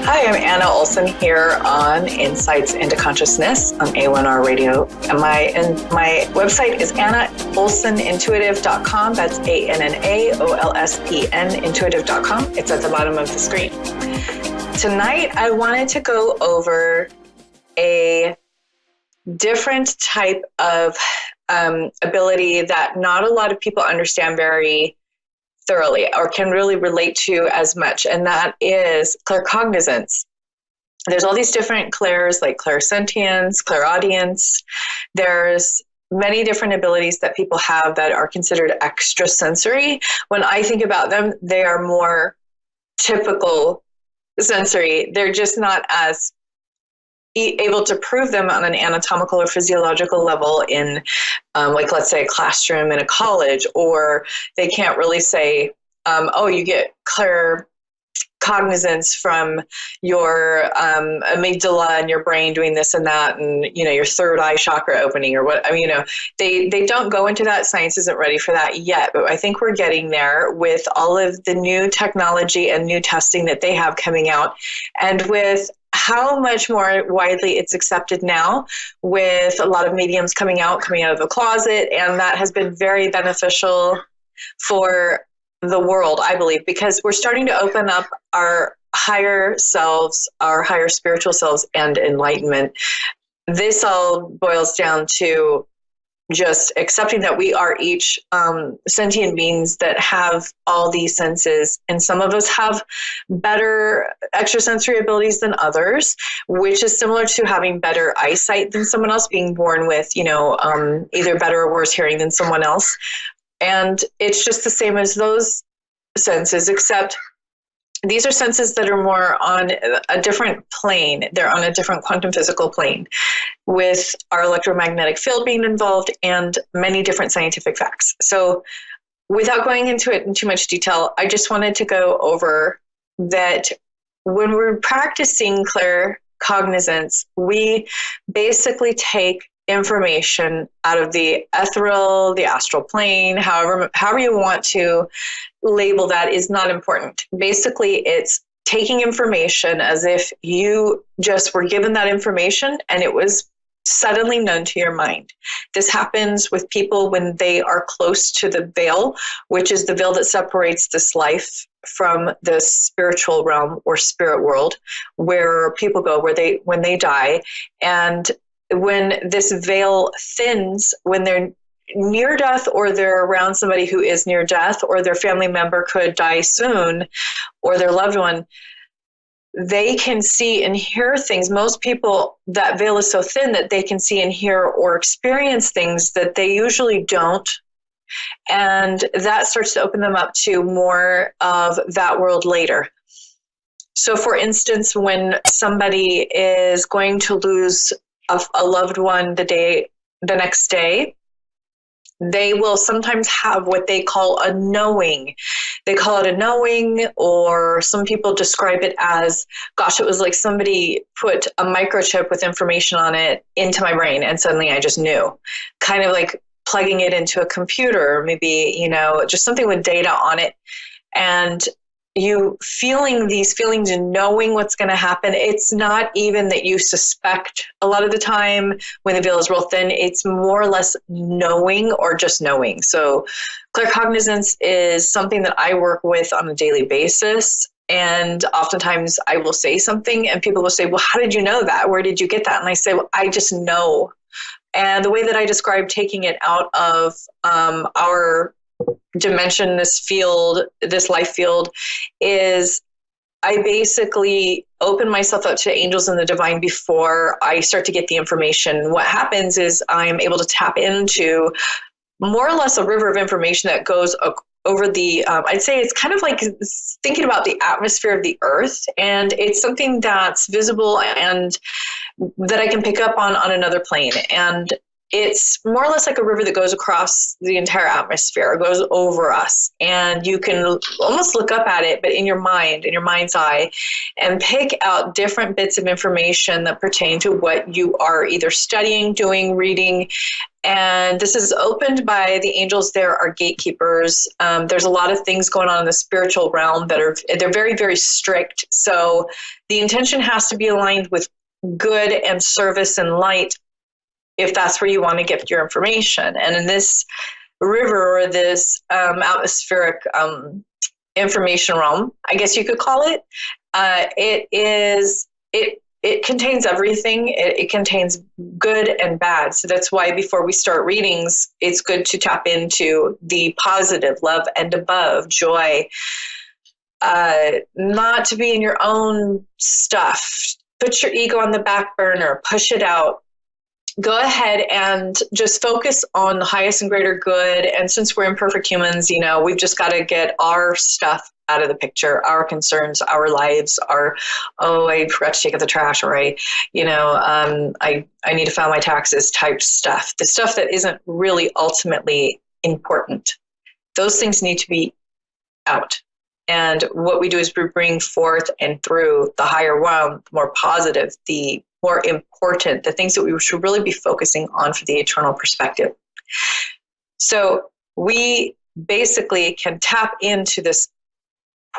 Hi, I'm Anna Olsen here on Insights into Consciousness on A1R Radio. And my website is AnnaOlsenIntuitive.com. That's ANNAOLSPN intuitive.com. It's at the bottom of the screen. Tonight, I wanted to go over a different type of ability that not a lot of people understand very thoroughly or can really relate to as much, and that is claircognizance. There's all these different clairs like clairsentience, clairaudience. There's many different abilities that people have that are considered extrasensory. When I think about them, they are more typical sensory. They're just not as able to prove them on an anatomical or physiological level in, like, let's say, a classroom in a college, or they can't really say, oh, you get claircognizance from your amygdala and your brain doing this and that, and, you know, your third eye chakra opening or what. I mean, you know, they don't go into that. Science isn't ready for that yet, but I think we're getting there with all of the new technology and new testing that they have coming out, and with how much more widely it's accepted now, with a lot of mediums coming out of the closet. And that has been very beneficial for the world, I believe, because we're starting to open up our higher selves, our higher spiritual selves, and enlightenment. This all boils down to just accepting that we are each sentient beings that have all these senses, and some of us have better extrasensory abilities than others, which is similar to having better eyesight than someone else, being born with, you know, either better or worse hearing than someone else. And it's just the same as those senses, except these are senses that are more on a different plane. They're on a different quantum physical plane, with our electromagnetic field being involved and many different scientific facts. So without going into it in too much detail, I just wanted to go over that when we're practicing claircognizance, we basically take information out of the ethereal, the astral plane, however you want to label that is not important. Basically, it's taking information as if you just were given that information and it was suddenly known to your mind. This happens with people when they are close to the veil, which is the veil that separates this life from the spiritual realm or spirit world, where people go when they die. And when this veil thins, when they're near death, or they're around somebody who is near death, or their family member could die soon, or their loved one, they can see and hear things. Most people, that veil is so thin that they can see and hear or experience things that they usually don't. And that starts to open them up to more of that world later. So for instance, when somebody is going to lose a loved one the next day, they will sometimes have what they call a knowing. They call it a knowing, or some people describe it as, gosh, it was like somebody put a microchip with information on it into my brain and suddenly I just knew. Kind of like plugging it into a computer, maybe, you know, just something with data on it. And you feeling these feelings and knowing what's going to happen. It's not even that you suspect a lot of the time when the veil is real thin. It's more or less knowing, or just knowing. So claircognizance is something that I work with on a daily basis. And oftentimes I will say something and people will say, well, how did you know that? Where did you get that? And I say, well, I just know. And the way that I describe taking it out of our dimension, this field, this life field, is I basically open myself up to angels and the divine before I start to get the information. What happens is I'm able to tap into more or less a river of information that goes over the, I'd say it's kind of like thinking about the atmosphere of the earth, and it's something that's visible and that I can pick up on another plane. And it's more or less like a river that goes across the entire atmosphere. It goes over us. And you can almost look up at it, but in your mind, in your mind's eye, and pick out different bits of information that pertain to what you are either studying, doing, reading. And this is opened by the angels. There are gatekeepers. There's a lot of things going on in the spiritual realm they're very, very strict. So the intention has to be aligned with good and service and light, if that's where you want to get your information. And in this river, or this atmospheric information realm, I guess you could call it, it contains everything. It contains good and bad. So that's why before we start readings, it's good to tap into the positive, love and above, joy, not to be in your own stuff. Put your ego on the back burner, push it out. Go ahead and just focus on the highest and greater good. And since we're imperfect humans, we've just got to get our stuff out of the picture, our concerns, our lives, I forgot to take out the trash, or I need to file my taxes type stuff. The stuff that isn't really ultimately important. Those things need to be out. And what we do is we bring forth and through the higher realm, the more positive, the more important, the things that we should really be focusing on for the eternal perspective. So we basically can tap into this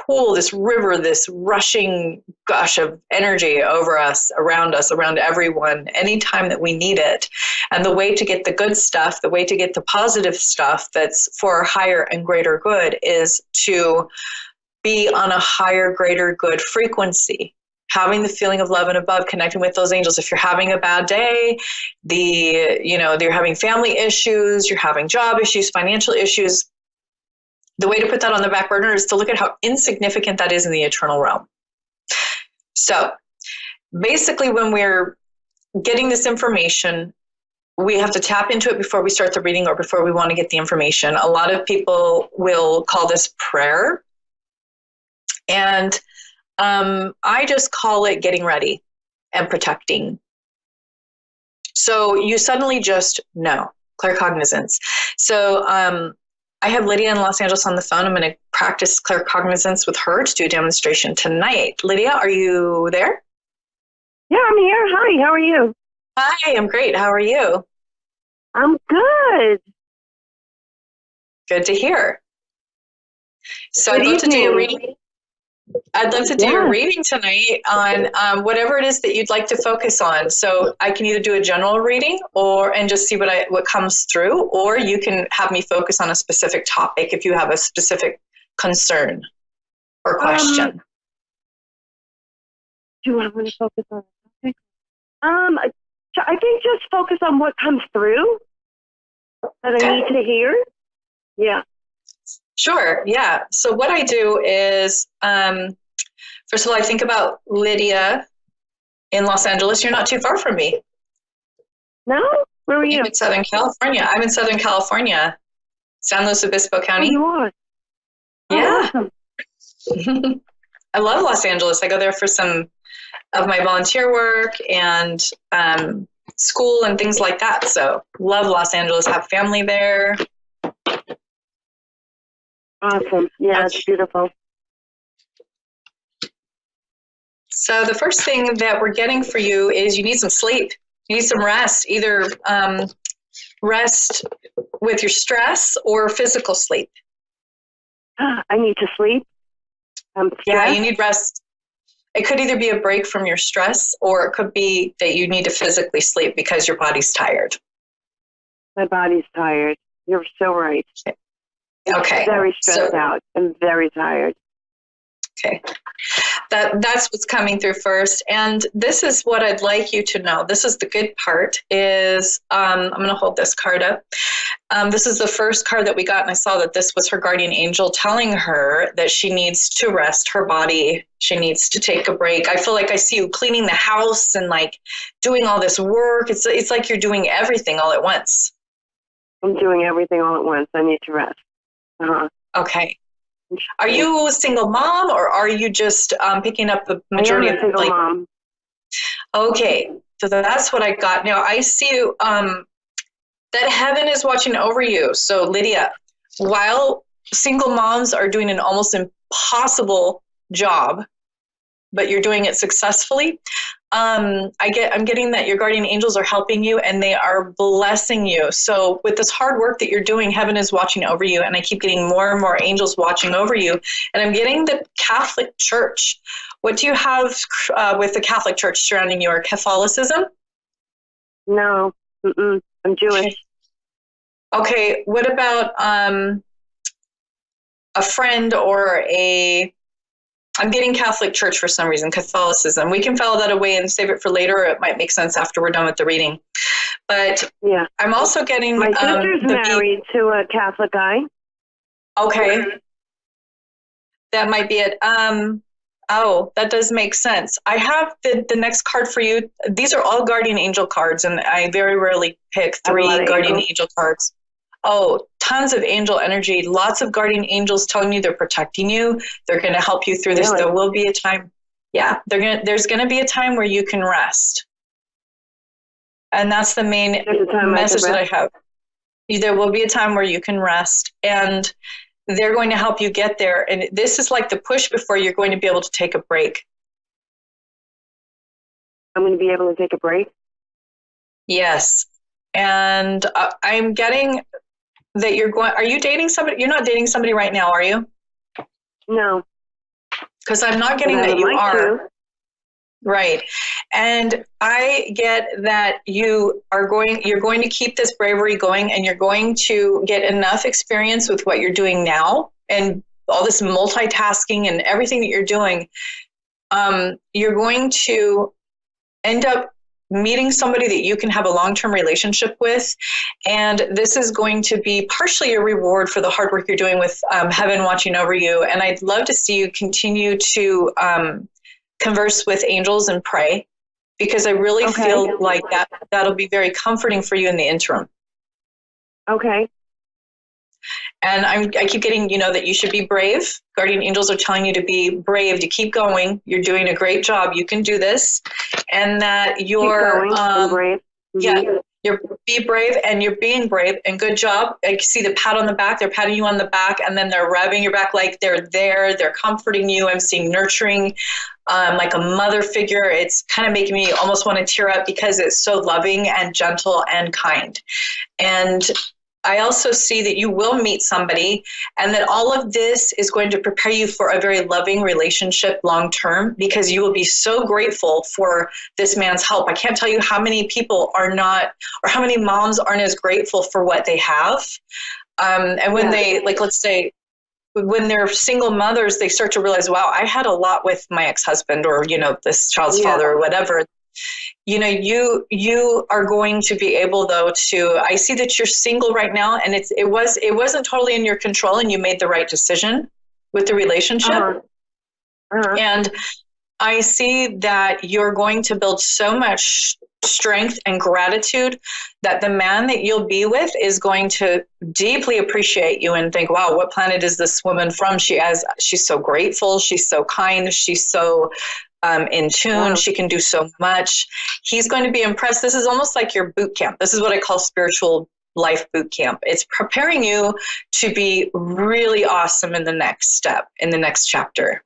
pool, this river, this rushing gush of energy over us, around everyone, anytime that we need it. And the way to get the good stuff, the way to get the positive stuff that's for a higher and greater good, is to be on a higher, greater good frequency. Having the feeling of love and above, connecting with those angels. If you're having a bad day, you're having family issues, you're having job issues, financial issues, the way to put that on the back burner is to look at how insignificant that is in the eternal realm. So basically, when we're getting this information, we have to tap into it before we start the reading or before we want to get the information. A lot of people will call this prayer. And I just call it getting ready and protecting. So you suddenly just know, claircognizance. So I have Lydia in Los Angeles on the phone. I'm going to practice claircognizance with her to do a demonstration tonight. Lydia, are you there? Yeah, I'm here. Hi, how are you? Hi, I'm great. How are you? I'm good. Good to hear. So I'd love to do a reading. I'd love to do a reading tonight on whatever it is that you'd like to focus on. So I can either do a general reading and just see what comes through, or you can have me focus on a specific topic if you have a specific concern or question. Do you want me to focus on a topic? I think just focus on what comes through that I need to hear. Yeah. Sure. Yeah. So what I do is, first of all, I think about Lydia in Los Angeles. You're not too far from me. No? Where are you? I'm in Southern California. I'm in Southern California, San Luis Obispo County. Oh, you are? Yeah. Oh, awesome. I love Los Angeles. I go there for some of my volunteer work and school and things like that. So love Los Angeles, have family there. Awesome. Yeah, it's beautiful. So the first thing that we're getting for you is you need some sleep. You need some rest, either rest with your stress or physical sleep. I need to sleep. Yeah, you need rest. It could either be a break from your stress, or it could be that you need to physically sleep because your body's tired. My body's tired. You're so right. Okay. Very stressed out and very tired. Okay. That's what's coming through first. And this is what I'd like you to know. This is the good part is, I'm going to hold this card up. This is the first card that we got, and I saw that this was her guardian angel telling her that she needs to rest her body. She needs to take a break. I feel like I see you cleaning the house and like doing all this work. It's like you're doing everything all at once. I'm doing everything all at once. I need to rest. Okay. Are you a single mom, or are you just picking up the majority of single mom? Okay, so that's what I got. Now I see you. that heaven is watching over you. So Lydia, while single moms are doing an almost impossible job, but you're doing it successfully, I'm getting that your guardian angels are helping you and they are blessing you. So with this hard work that you're doing, heaven is watching over you. And I keep getting more and more angels watching over you. And I'm getting the Catholic Church. What do you have with the Catholic Church surrounding you? Or Catholicism? No, I'm Jewish. Okay, what about a friend or I'm getting Catholic Church for some reason, Catholicism. We can file that away and save it for later. It might make sense after we're done with the reading. But yeah, I'm also getting... My sister's married to a Catholic guy. Okay. That might be it. Oh, that does make sense. I have the next card for you. These are all guardian angel cards, and I very rarely pick 3 guardian angel cards. Oh, tons of angel energy, lots of guardian angels telling you they're protecting you. They're going to help you through this. Really? There will be a time. Yeah, there's going to be a time where you can rest. And that's the main message that I have. There will be a time where you can rest, and they're going to help you get there. And this is like the push before you're going to be able to take a break. I'm going to be able to take a break? Yes. And I'm getting that are you dating somebody? You're not dating somebody right now, are you? No. Because I'm not getting that you are. Right. And I get that you're going to keep this bravery going, and you're going to get enough experience with what you're doing now and all this multitasking and everything that you're doing. You're going to end up meeting somebody that you can have a long-term relationship with. And this is going to be partially a reward for the hard work you're doing with heaven watching over you. And I'd love to see you continue to converse with angels and pray, because I really feel like that'll be very comforting for you in the interim. Okay. And I keep getting, that you should be brave. Guardian angels are telling you to be brave, to keep going. You're doing a great job. You can do this. And that you're brave. Mm-hmm. Yeah, be brave, and you're being brave, and good job. I see the pat on the back. They're patting you on the back, and then they're rubbing your back like they're there. They're comforting you. I'm seeing nurturing, like a mother figure. It's kind of making me almost want to tear up because it's so loving and gentle and kind. And I also see that you will meet somebody, and that all of this is going to prepare you for a very loving relationship long term, because you will be so grateful for this man's help. I can't tell you how many people are not, or how many moms aren't as grateful for what they have. And when they, like, let's say, when they're single mothers, they start to realize, wow, I had a lot with my ex-husband, or, this child's father, or whatever. You are going to be able, though, to, I see that you're single right now, and it wasn't totally in your control, and you made the right decision with the relationship. And I see that you're going to build so much strength and gratitude that the man that you'll be with is going to deeply appreciate you and think, wow, what planet is this woman from? She's so grateful. She's so kind. She's so in tune. Wow. She can do so much. He's going to be impressed. This is almost like your boot camp. This is what I call spiritual life boot camp. It's preparing you to be really awesome in the next step, in the next chapter.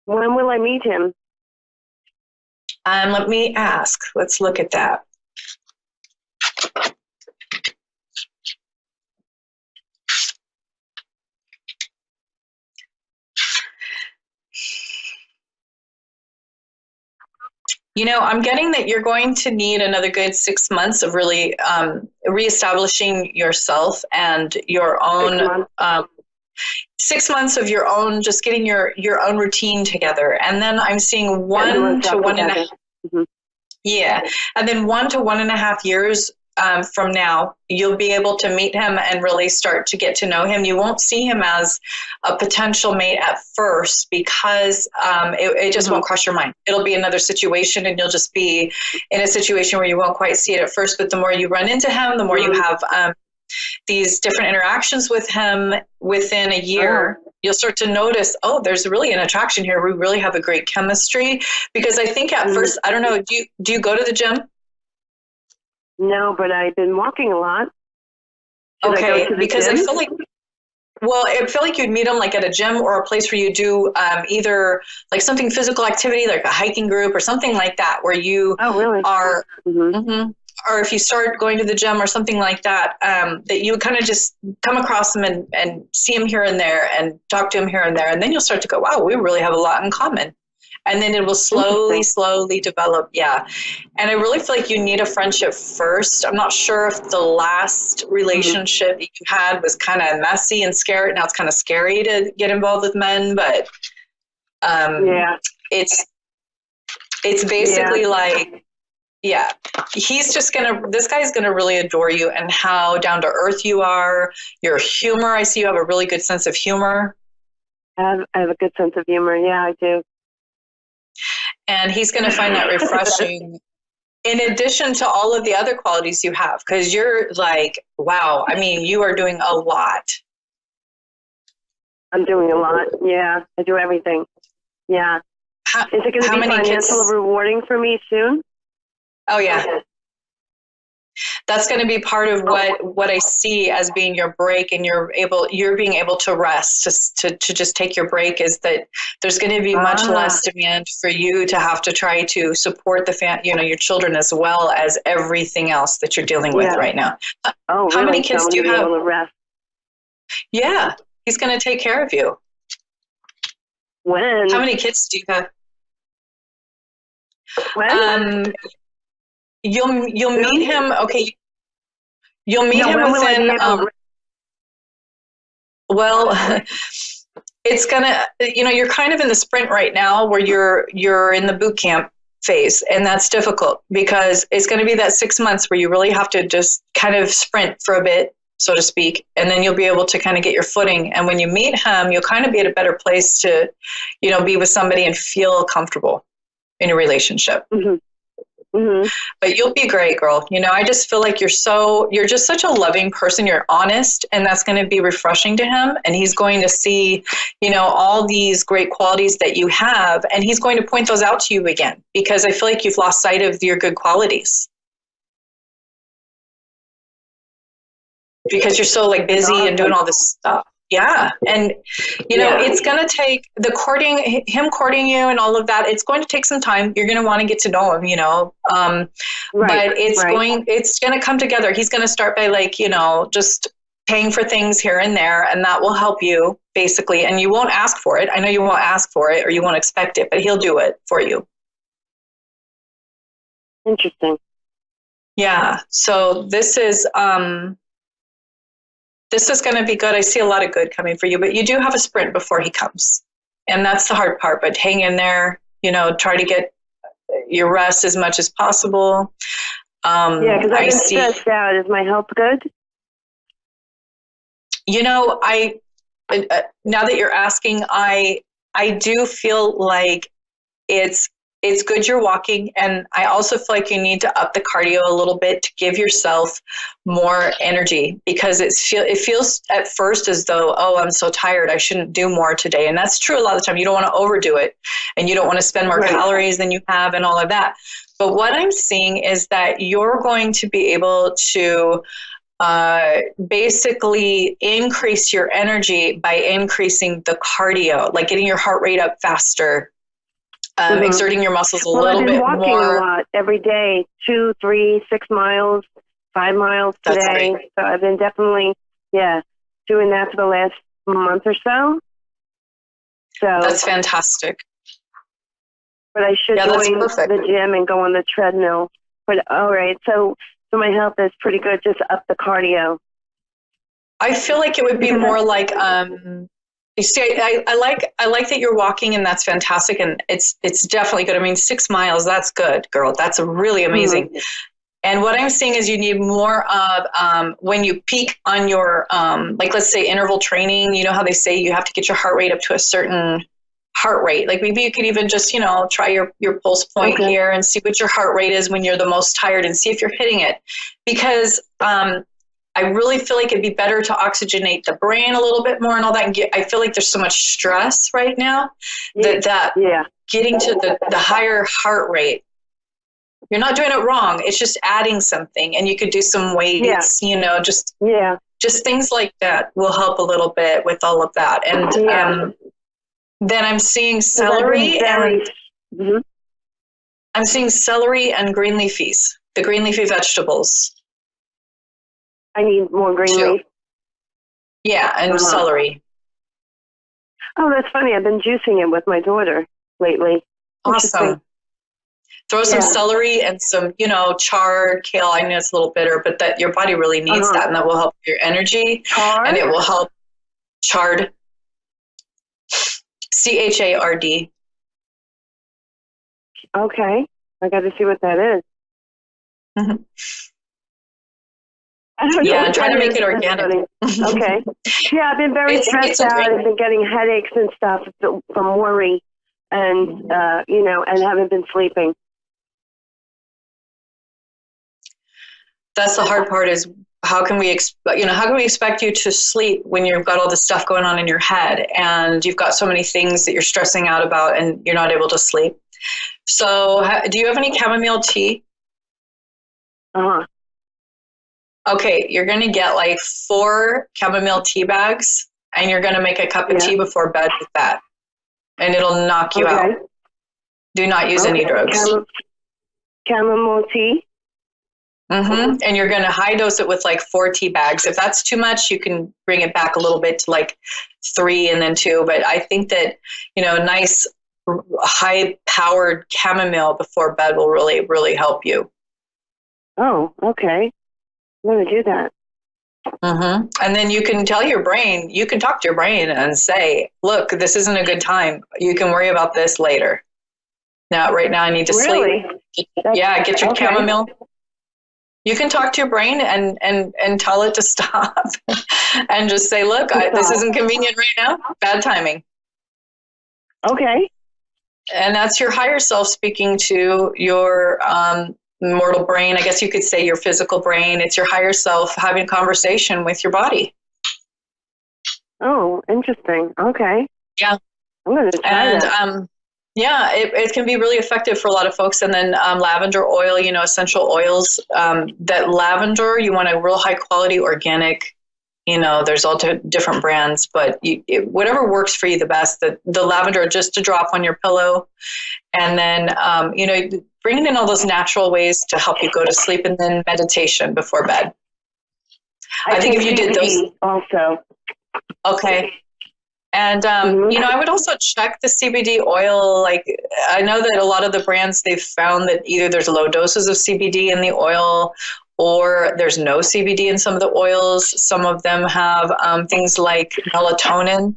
When will I meet him? Let me ask. Let's look at that. I'm getting that you're going to need another good 6 months of really reestablishing yourself and your own 6 months of your own, just getting your own routine together. And then I'm seeing 1 to 1.5. Mm-hmm. Yeah. And then 1 to 1.5 years from now, you'll be able to meet him and really start to get to know him. You won't see him as a potential mate at first, because it just won't cross your mind. It'll be another situation, and you'll just be in a situation where you won't quite see it at first. But the more you run into him, the more you have these different interactions with him within a year, you'll start to notice, oh, there's really an attraction here. We really have a great chemistry. Because I think at first, I don't know, do you go to the gym? No, but I've been walking a lot. Should I go to the because gym? I feel like, well, I feel like you'd meet him like at a gym or a place where you do either like something physical activity, like a hiking group or something like that, where you really? are, Mm-hmm. or if you start going to the gym or something like that, that you kind of just come across him and see him here and there and talk to him here and there. And then you'll start to go, wow, we really have a lot in common. And then it will slowly develop. Yeah. And I really feel like you need a friendship first. I'm not sure if the last relationship you had was kind of messy and scary. Now it's kind of scary to get involved with men, but it's basically like, yeah, this guy's gonna really adore you and how down to earth you are. Your humor, I see you have a really good sense of humor. I have a good sense of humor. Yeah, I do. And he's going to find that refreshing in addition to all of the other qualities you have, because you're like, wow, I mean, you are doing a lot. I'm doing a lot. Yeah, I do everything. Yeah. Is it going to be financially rewarding for me soon? Oh, yeah. That's going to be part of what I see as being your break, and you're being able to rest, to just take your break, is that there's going to be much less demand for you to have to try to support your children as well as everything else that you're dealing with right now. Oh, how many kids do you have? Able to rest. Yeah, he's going to take care of you. When? How many kids do you have? When? You'll meet him. Okay, you'll meet him within. Well, it's gonna. You're kind of in the sprint right now, where you're in the boot camp phase, and that's difficult because it's going to be that 6 months where you really have to just kind of sprint for a bit, so to speak, and then you'll be able to kind of get your footing. And when you meet him, you'll kind of be at a better place to, be with somebody and feel comfortable in a relationship. Mm-hmm. Mm-hmm. But you'll be great, girl. I just feel like you're just such a loving person. You're honest, and that's going to be refreshing to him. And he's going to see, all these great qualities that you have, and he's going to point those out to you again, because I feel like you've lost sight of your good qualities because you're so like busy and doing all this stuff. Yeah. And, it's going to take him courting you and all of that. It's going to take some time. You're going to want to get to know him, but it's going to come together. He's going to start by just paying for things here and there, and that will help you basically. And you won't ask for it. I know you won't ask for it or you won't expect it, but he'll do it for you. Interesting. Yeah. So this is going to be good. I see a lot of good coming for you, but you do have a sprint before he comes. And that's the hard part, but hang in there, try to get your rest as much as possible. Because I've been stressed out. Is my health good? Now that you're asking, I do feel like it's good you're walking, and I also feel like you need to up the cardio a little bit to give yourself more energy, because it feels at first as though, oh, I'm so tired, I shouldn't do more today. And that's true a lot of the time. You don't want to overdo it, and you don't want to spend more calories than you have and all of that. But what I'm seeing is that you're going to be able to basically increase your energy by increasing the cardio, like getting your heart rate up faster. Exerting your muscles a little bit more. I've been walking a lot every day, 2, 3, 6 miles, 5 miles today. Great. So I've been definitely, doing that for the last month or so. So that's fantastic. But I should join the gym and go on the treadmill. But all right, so my health is pretty good. Just up the cardio. I feel like it would be more like. You see, I like that you're walking, and that's fantastic, and it's definitely good. I mean, 6 miles, that's good, girl. That's really amazing. Mm-hmm. And what I'm seeing is you need more of when you peak on your let's say interval training. You know how they say you have to get your heart rate up to a certain heart rate. Like maybe you could even just try your pulse point here and see what your heart rate is when you're the most tired, and see if you're hitting it, because I really feel like it'd be better to oxygenate the brain a little bit more and all that. And I feel like there's so much stress right now that getting to the higher heart rate, You're not doing it wrong. It's just adding something, and you could do some weights, just things like that will help a little bit with all of that. And then I'm seeing celery I'm seeing celery and green leafies, the green leafy vegetables. I need more green leaf. Yeah, and celery. Oh, that's funny. I've been juicing it with my daughter lately. Awesome. Throw some celery and some, charred kale. I know it's a little bitter, but that your body really needs that, and that will help your energy. Chard? And it will help. Chard. CHARD. Okay. I got to see what that is. Mm-hmm. I don't know. And try to make it organic. Okay. Yeah, I've been very stressed out. I've been getting headaches and stuff from worry, and and haven't been sleeping. That's the hard part, is how can we expect you to sleep when you've got all this stuff going on in your head, and you've got so many things that you're stressing out about, and you're not able to sleep. So do you have any chamomile tea? Okay, you're going to get like 4 chamomile tea bags, and you're going to make a cup of tea before bed with that, and it'll knock you out. Do not use any drugs. Chamomile tea? Mm-hmm. And you're going to high dose it with like 4 tea bags. If that's too much, you can bring it back a little bit to like 3 and then 2. But I think that, nice high powered chamomile before bed will really, really help you. Oh, okay. I'm going to do that. Mm-hmm. And then you can tell your brain, you can talk to your brain and say, look, this isn't a good time. You can worry about this later. Right now I need to sleep. Get your chamomile. You can talk to your brain and tell it to stop and just say, look, this isn't convenient right now. Bad timing. Okay. And that's your higher self speaking to your mortal brain. I guess you could say your physical brain. It's your higher self having a conversation with your body. Oh, interesting. Okay. Yeah. I'm going to try that. It can be really effective for a lot of folks. And then lavender oil, essential oils. That lavender, you want a real high quality organic. There's all different brands, but whatever works for you the best. The lavender, just a drop on your pillow, and then bringing in all those natural ways to help you go to sleep, and then meditation before bed. I think if you did those also. Okay. And, I would also check the CBD oil. Like, I know that a lot of the brands, they've found that either there's low doses of CBD in the oil, or there's no CBD in some of the oils. Some of them have things like melatonin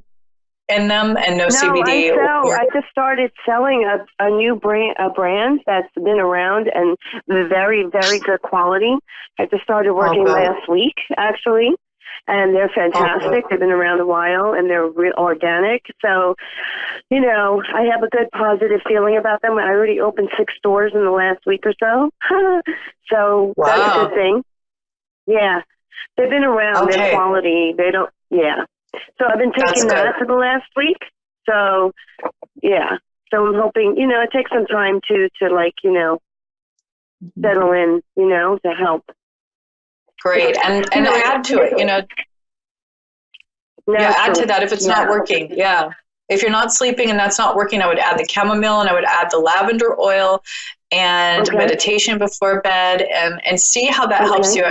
in them and no CBD. I just started selling a new brand that's been around and very, very good quality. I just started working last week, actually. And they're fantastic. They've been around a while, and they're organic. So, I have a good positive feeling about them. I already opened 6 stores in the last week or so. So that's a good thing. Yeah. They've been around. They're quality. They don't, So I've been taking that for the last week. So, So I'm hoping, it takes some time to settle in, to help. Great. And add to it, add to that if it's not working. Yeah. If you're not sleeping and that's not working, I would add the chamomile, and I would add the lavender oil and meditation before bed, and see how that helps you.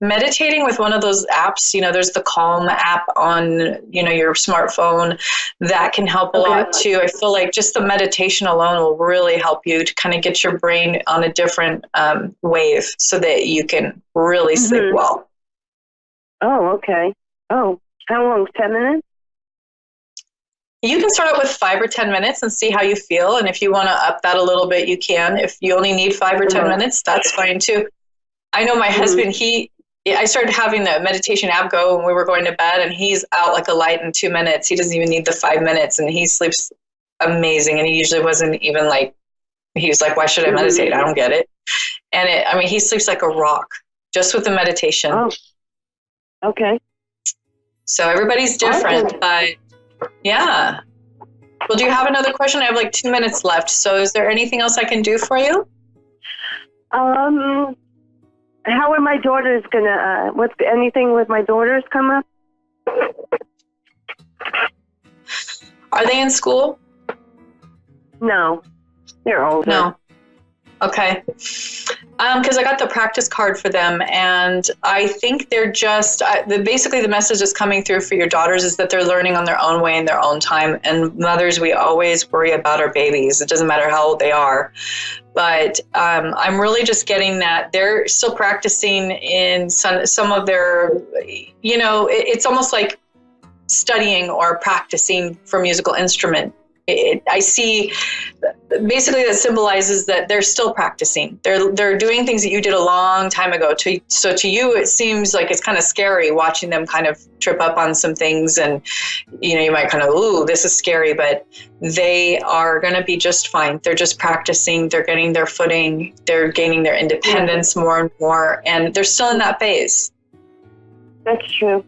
Meditating with one of those apps, there's the Calm app on, your smartphone, that can help a lot too. I feel like just the meditation alone will really help you to kind of get your brain on a different wave so that you can really sleep well. Oh, okay. Oh, how long? 10 minutes? You can start out with 5 or 10 minutes and see how you feel. And if you want to up that a little bit, you can. If you only need 5 or 10 minutes, that's fine too. I know my husband, I started having the meditation app go when we were going to bed, and he's out like a light in 2 minutes. He doesn't even need the 5 minutes, and he sleeps amazing. And he usually wasn't even he was like, why should I meditate? I don't get it. And he sleeps like a rock just with the meditation. Oh, okay. So everybody's different, but yeah. Well, do you have another question? I have like 2 minutes left. So is there anything else I can do for you? How are my daughters gonna? What's anything with my daughters come up? Are they in school? No, they're older. No. Okay. Because I got the practice card for them, and I think they're just basically the message that's coming through for your daughters is that they're learning on their own way in their own time. And mothers, we always worry about our babies. It doesn't matter how old they are. But I'm really just getting that they're still practicing in some of their, it's almost like studying or practicing for musical instrument. I see basically that symbolizes that they're still practicing. They're doing things that you did a long time ago. So to you, it seems like it's kind of scary watching them kind of trip up on some things, and you might kind of, ooh, this is scary, but they are going to be just fine. They're just practicing. They're getting their footing. They're gaining their independence more and more, and they're still in that phase. That's true.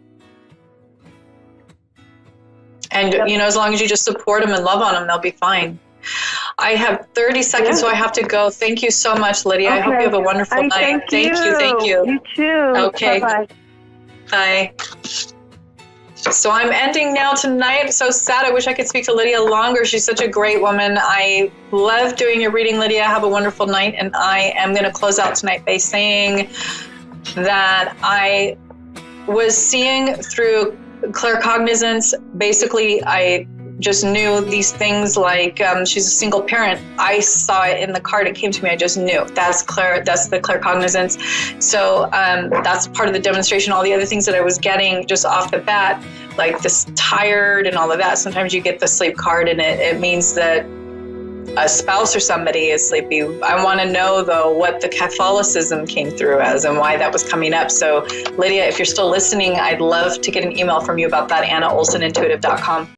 And, as long as you just support them and love on them, they'll be fine. I have 30 seconds, so I have to go. Thank you so much, Lydia. Okay. I hope you have a wonderful night. Thank you. You too. Okay. Bye-bye. Bye. So I'm ending now tonight. I'm so sad. I wish I could speak to Lydia longer. She's such a great woman. I love doing your reading, Lydia. Have a wonderful night. And I am going to close out tonight by saying that I was seeing through claircognizance. Basically, I just knew these things like she's a single parent. I saw it in the card. It came to me. I just knew that's the claircognizance. So that's part of the demonstration. All the other things that I was getting just off the bat, like this tired and all of that. Sometimes you get the sleep card and it means that a spouse or somebody is sleepy. I want to know, though, what the Catholicism came through as and why that was coming up. So, Lydia, if you're still listening, I'd love to get an email from you about that, AnnaOlsenIntuitive.com.